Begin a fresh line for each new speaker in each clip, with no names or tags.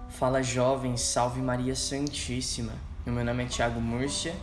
Fala jovens, salve Maria Santíssima. O meu nome é Thiago Múrcia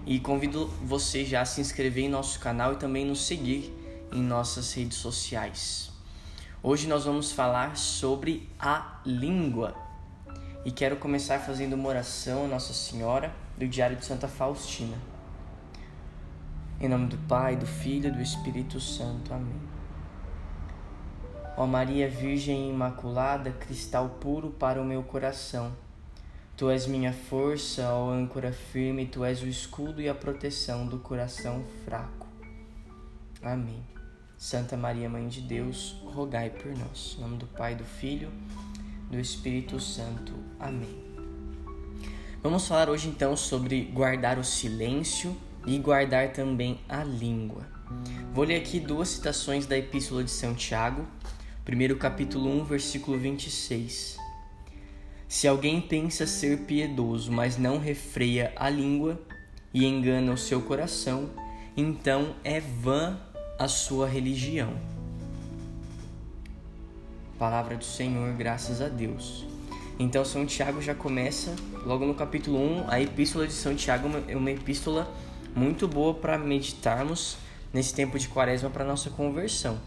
e convido você já a se inscrever em nosso canal e também nos seguir em nossas redes sociais. Hoje nós vamos falar sobre a língua e quero começar fazendo uma oração a Nossa Senhora do Diário de Santa Faustina. Em nome do Pai, do Filho e do Espírito Santo. Amém. Ó Maria Virgem Imaculada, cristal puro para o meu coração, Tu és minha força, ó âncora firme, Tu és o escudo e a proteção do coração fraco. Amém. Santa Maria, Mãe de Deus, rogai por nós. Em nome do Pai, do Filho e do Espírito Santo. Amém. Vamos falar hoje então sobre guardar o silêncio e guardar também a língua. Vou ler aqui duas citações da Epístola de São Tiago, primeiro capítulo 1, versículo 26. Se alguém pensa ser piedoso, mas não refreia a língua e engana o seu coração, então é vã a sua religião. Palavra do Senhor, graças a Deus. Então São Tiago já começa, logo no capítulo 1, a Epístola de São Tiago é uma epístola muito boa para meditarmos nesse tempo de quaresma para nossa conversão.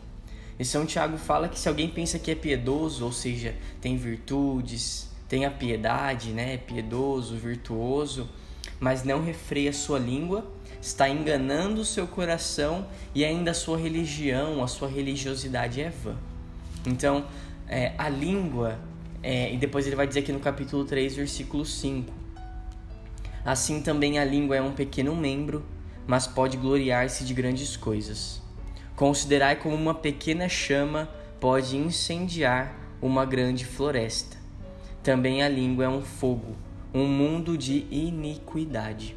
E São Tiago fala que se alguém pensa que é piedoso, ou seja, tem virtudes, tem a piedade, né, piedoso, virtuoso, mas não refreia a sua língua, está enganando o seu coração e ainda a sua religião, a sua religiosidade é vã. Então, a língua, e depois ele vai dizer aqui no capítulo 3, versículo 5. Assim também a língua é um pequeno membro, mas pode gloriar-se de grandes coisas. Considerai como uma pequena chama pode incendiar uma grande floresta. Também a língua é um fogo, um mundo de iniquidade.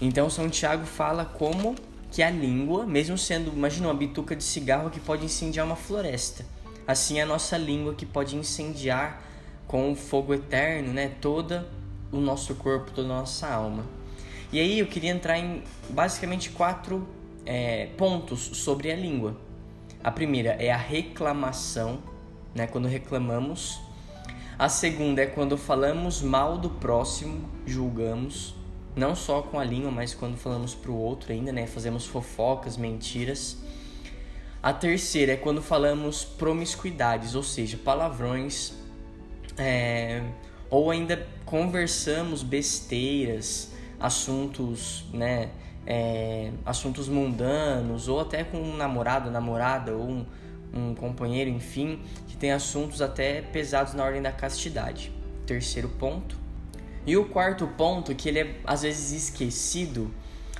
Então São Tiago fala como que a língua, mesmo sendo, imagina uma bituca de cigarro que pode incendiar uma floresta, assim é a nossa língua que pode incendiar com o fogo eterno, né, todo o nosso corpo, toda a nossa alma. E aí eu queria entrar em basicamente 4 pontos sobre a língua. A primeira é a reclamação, né, quando reclamamos. A segunda é quando falamos mal do próximo, julgamos, não só com a língua, mas quando falamos para o outro ainda, né, fazemos fofocas, mentiras. A terceira é quando falamos promiscuidades, ou seja, palavrões, ou ainda conversamos besteiras, assuntos, né, assuntos mundanos, ou até com um namorado, namorada, ou um companheiro, enfim, que tem assuntos até pesados na ordem da castidade. Terceiro ponto. E o quarto ponto, que ele é às vezes esquecido,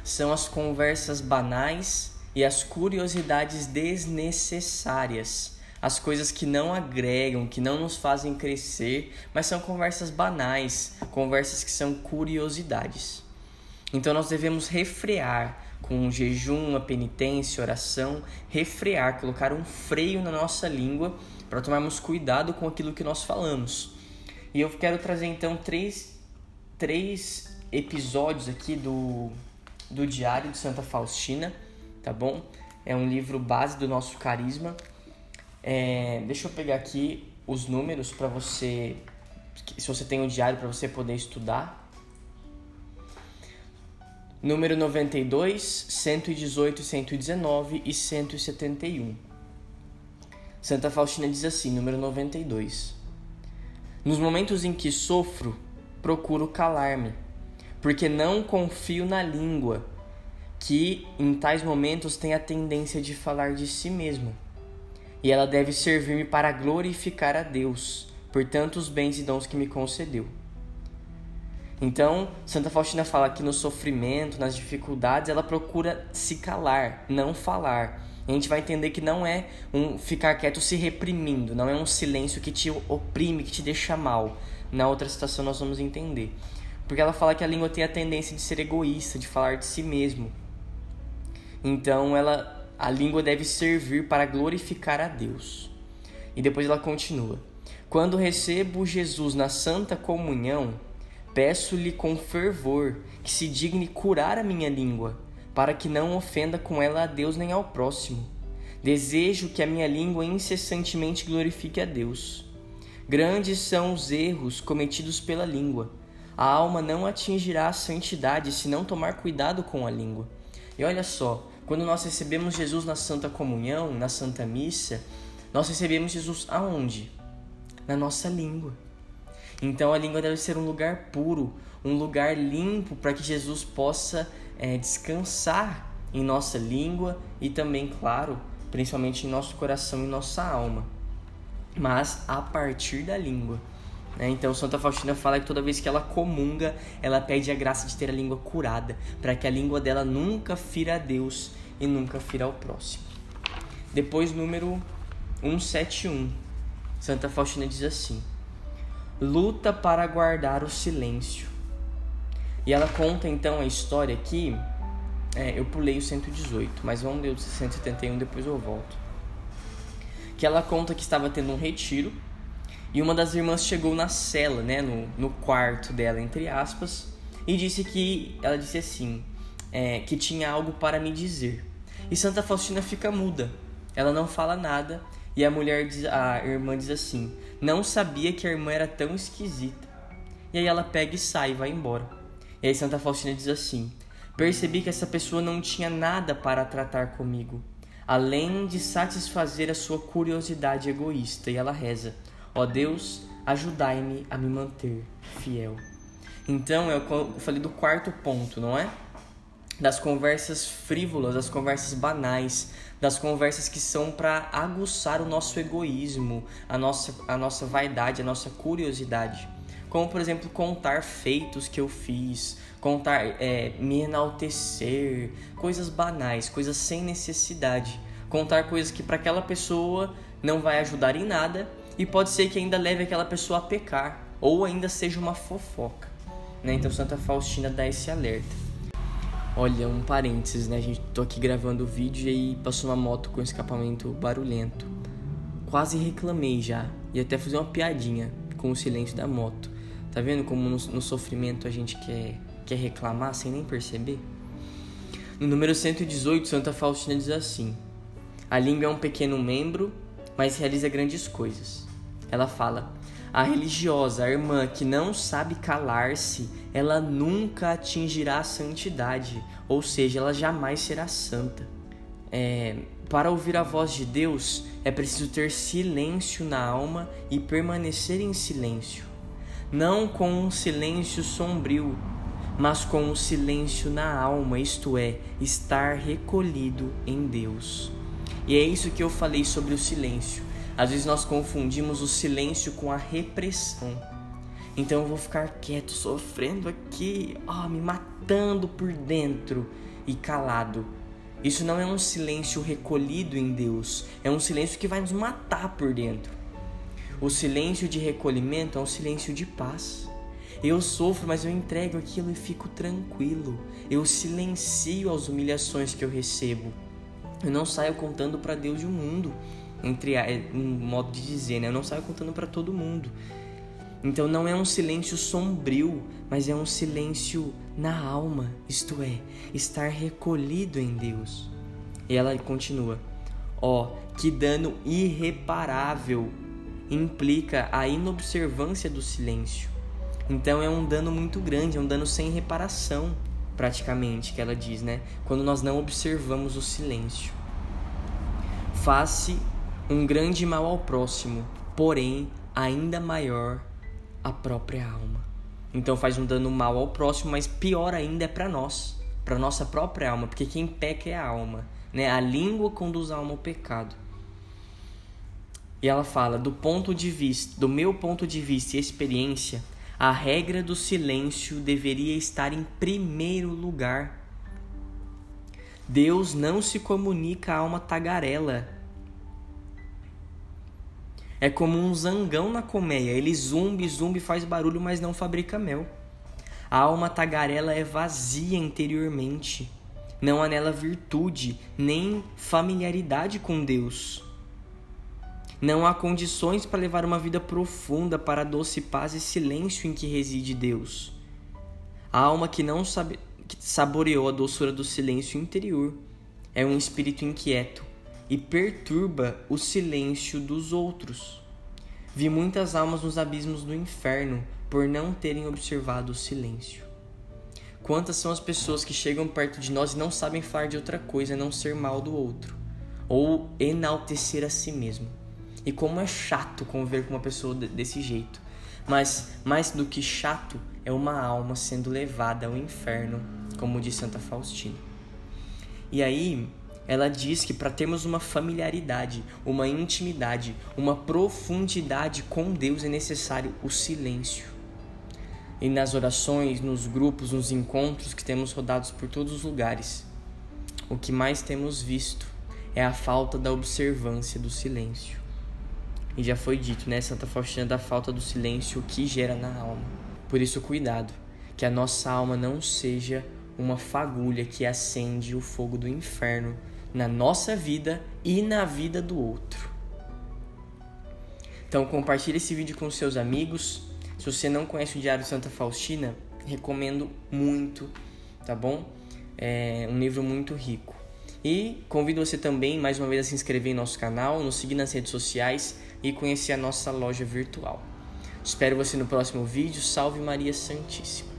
são as conversas banais e as curiosidades desnecessárias. As coisas que não agregam, que não nos fazem crescer, mas são conversas banais, conversas que são curiosidades. Então nós devemos refrear com jejum, a penitência, oração, refrear, colocar um freio na nossa língua para tomarmos cuidado com aquilo que nós falamos. E eu quero trazer então três episódios aqui do Diário de Santa Faustina, tá bom? É um livro base do nosso carisma. Deixa eu pegar aqui os números para você, se você tem um diário, para você poder estudar. Número 92, 118, 119 e 171. Santa Faustina diz assim, número 92. Nos momentos em que sofro, procuro calar-me, porque não confio na língua, que em tais momentos tem a tendência de falar de si mesma. E ela deve servir-me para glorificar a Deus, por tantos bens e dons que me concedeu. Então, Santa Faustina fala que no sofrimento, nas dificuldades, ela procura se calar, não falar. E a gente vai entender que não é um ficar quieto se reprimindo, não é um silêncio que te oprime, que te deixa mal. Na outra citação nós vamos entender. Porque ela fala que a língua tem a tendência de ser egoísta, de falar de si mesmo. Então, a língua deve servir para glorificar a Deus. E depois ela continua. Quando recebo Jesus na Santa Comunhão, peço-lhe com fervor que se digne curar a minha língua, para que não ofenda com ela a Deus nem ao próximo. Desejo que a minha língua incessantemente glorifique a Deus. Grandes são os erros cometidos pela língua. A alma não atingirá a santidade se não tomar cuidado com a língua. E olha só, quando nós recebemos Jesus na Santa Comunhão, na Santa Missa, nós recebemos Jesus aonde? Na nossa língua. Então a língua deve ser um lugar puro, um lugar limpo para que Jesus possa descansar em nossa língua e também, claro, principalmente em nosso coração e nossa alma. Mas a partir da língua. Então Santa Faustina fala que toda vez que ela comunga, ela pede a graça de ter a língua curada, para que a língua dela nunca fira a Deus e nunca fira ao próximo. Depois, número 171, Santa Faustina diz assim: luta para guardar o silêncio. E ela conta então a história aqui, eu pulei o 118, mas vamos ler o 171, depois eu volto. Que ela conta que estava tendo um retiro, e uma das irmãs chegou na cela, no quarto dela, entre aspas, e ela disse assim, que tinha algo para me dizer. E Santa Faustina fica muda, ela não fala nada, e a irmã diz assim: não sabia que a irmã era tão esquisita. E aí ela pega e sai e vai embora. E aí Santa Faustina diz assim: percebi que essa pessoa não tinha nada para tratar comigo, além de satisfazer a sua curiosidade egoísta. E ela reza: ó Deus, ajudai-me a me manter fiel. Então, eu falei do quarto ponto, não é? Das conversas frívolas, das conversas banais, das conversas que são para aguçar o nosso egoísmo, a nossa vaidade, a nossa curiosidade. Como, por exemplo, contar feitos que eu fiz, me enaltecer, coisas banais, coisas sem necessidade. Contar coisas que para aquela pessoa não vai ajudar em nada e pode ser que ainda leve aquela pessoa a pecar, ou ainda seja uma fofoca. Então Santa Faustina dá esse alerta. Olha, um parênteses, a gente tô aqui gravando o vídeo e aí passou uma moto com escapamento barulhento. Quase reclamei já, e até fazer uma piadinha com o silêncio da moto. Tá vendo como no sofrimento a gente quer reclamar sem nem perceber? No número 118, Santa Faustina diz assim: a língua é um pequeno membro, mas realiza grandes coisas. Ela fala: a religiosa, a irmã que não sabe calar-se, ela nunca atingirá a santidade, ou seja, ela jamais será santa. Para ouvir a voz de Deus, é preciso ter silêncio na alma e permanecer em silêncio. Não com um silêncio sombrio, mas com um silêncio na alma, isto é, estar recolhido em Deus. E é isso que eu falei sobre o silêncio. Às vezes nós confundimos o silêncio com a repressão. Então eu vou ficar quieto, sofrendo aqui, me matando por dentro e calado. Isso não é um silêncio recolhido em Deus, é um silêncio que vai nos matar por dentro. O silêncio de recolhimento é um silêncio de paz. Eu sofro, mas eu entrego aquilo e fico tranquilo. Eu silencio as humilhações que eu recebo. Eu não saio contando para Deus e o mundo. Um modo de dizer, eu não saio contando para todo mundo. Então não é um silêncio sombrio, mas é um silêncio na alma, isto é, estar recolhido em Deus. E ela continua: que dano irreparável implica a inobservância do silêncio. Então é um dano muito grande, é um dano sem reparação, praticamente, que ela diz, quando nós não observamos o silêncio. Faz-se um grande mal ao próximo, porém ainda maior à própria alma. Então faz um dano mal ao próximo, mas pior ainda é para nós, para nossa própria alma, porque quem peca é a alma, A língua conduz a alma ao pecado. E ela fala: do meu ponto de vista e experiência, a regra do silêncio deveria estar em primeiro lugar. Deus não se comunica à alma tagarela. É como um zangão na colmeia. Ele zumbi, faz barulho, mas não fabrica mel. A alma tagarela é vazia interiormente. Não há nela virtude, nem familiaridade com Deus. Não há condições para levar uma vida profunda para a doce paz e silêncio em que reside Deus. A alma que não saboreou a doçura do silêncio interior é um espírito inquieto e perturba o silêncio dos outros. Vi muitas almas nos abismos do inferno por não terem observado o silêncio. Quantas são as pessoas que chegam perto de nós e não sabem falar de outra coisa a não ser mal do outro, ou enaltecer a si mesmo. E como é chato conviver com uma pessoa desse jeito. Mas mais do que chato, é uma alma sendo levada ao inferno, como diz Santa Faustina. E aí, ela diz que para termos uma familiaridade, uma intimidade, uma profundidade com Deus é necessário o silêncio. E nas orações, nos grupos, nos encontros que temos rodados por todos os lugares, o que mais temos visto é a falta da observância do silêncio. E já foi dito, né, Santa Faustina, da falta do silêncio, o que gera na alma. Por isso, cuidado, que a nossa alma não seja uma fagulha que acende o fogo do inferno na nossa vida e na vida do outro. Então, compartilhe esse vídeo com seus amigos. Se você não conhece o Diário de Santa Faustina, recomendo muito, tá bom? É um livro muito rico. E convido você também, mais uma vez, a se inscrever em nosso canal, nos seguir nas redes sociais e conhecer a nossa loja virtual. Espero você no próximo vídeo. Salve Maria Santíssima!